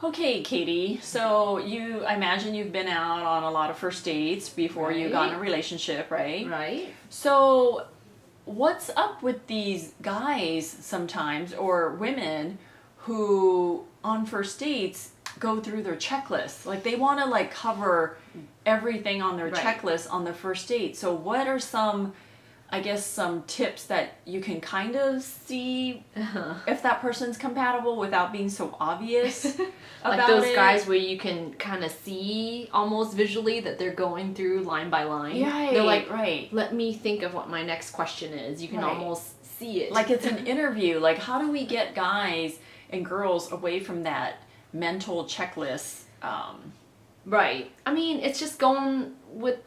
Okay, Katie. So I imagine you've been out on a lot of first dates before you got in a relationship, right? Right. So what's up with these guys sometimes, or women, who on first dates go through their checklist? Like they want to like cover everything on their checklist on the first date. So what are some, I guess, some tips that you can kind of see if that person's compatible without being so obvious Like about those it? guys where you can kind of see almost visually that they're going through line by line. Yeah, They're like, right. let me think of what my next question is. You can almost see it. Like it's an interview. Like how do we get guys and girls away from that mental checklist? Right. I mean, it's just going with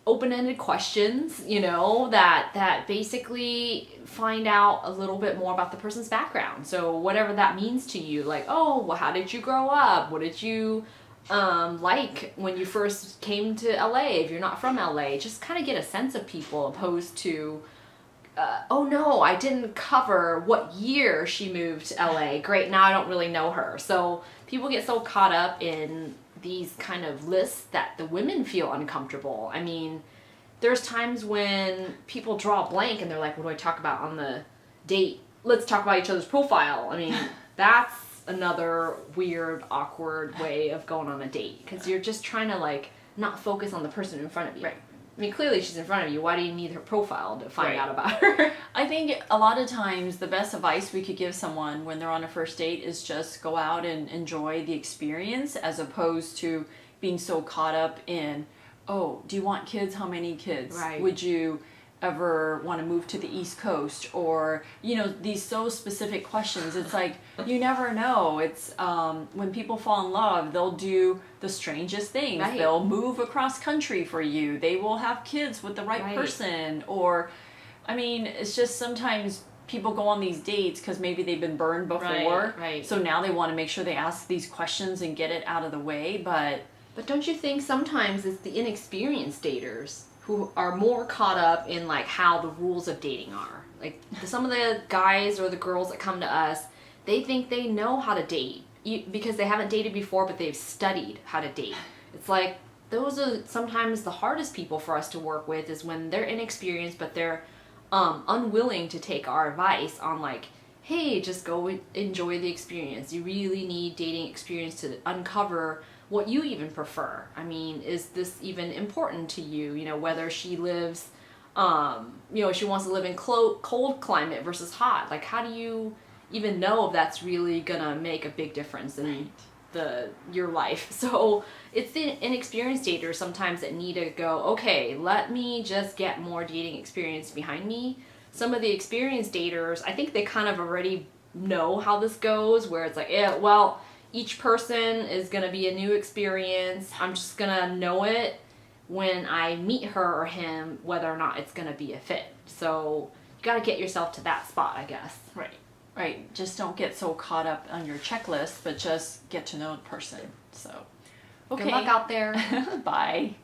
open-ended questions, that basically find out a little bit more about the person's background. So whatever that means to you, like, oh, well, how did you grow up? What did you like when you first came to LA? If you're not from LA, just kind of get a sense of people, opposed to oh no, I didn't cover what year she moved to LA. Great, now I don't really know her. So people get so caught up in these kind of lists that the women feel uncomfortable. I mean, there's times when people draw a blank and they're like, what do I talk about on the date? Let's talk about each other's profile. I mean, that's another weird, awkward way of going on a date, because you're just trying to like not focus on the person in front of you. Right. I mean, clearly she's in front of you. Why do you need her profile to find out about her? I think a lot of times the best advice we could give someone when they're on a first date is just go out and enjoy the experience, as opposed to being so caught up in, oh, do you want kids? How many kids? Right. Would you ever want to move to the East Coast? Or, these so specific questions. It's like, you never know. It's when people fall in love, they'll do the strangest things. Right. They'll move across country for you. They will have kids with the right person. Or, I mean, it's just sometimes people go on these dates because maybe they've been burned before. Right. So now they want to make sure they ask these questions and get it out of the way. But don't you think sometimes it's the inexperienced daters who are more caught up in like how the rules of dating are? Like some of the guys or the girls that come to us, they think they know how to date because they haven't dated before, but they've studied how to date. It's like those are sometimes the hardest people for us to work with, is when they're inexperienced but they're unwilling to take our advice on like, hey, just go enjoy the experience. You really need dating experience to uncover what you even prefer. I mean, is this even important to you? Whether she lives, she wants to live in cold climate versus hot. Like, how do you even know if that's really gonna make a big difference in your life? So it's the inexperienced daters sometimes that need to go, okay, let me just get more dating experience behind me. Some of the experienced daters, I think they kind of already know how this goes, where it's like, yeah, well, each person is going to be a new experience. I'm just going to know it when I meet her or him, whether or not it's going to be a fit. So you got to get yourself to that spot, I guess. Right. Just don't get so caught up on your checklist, but just get to know the person. So, okay. Good luck out there. Bye.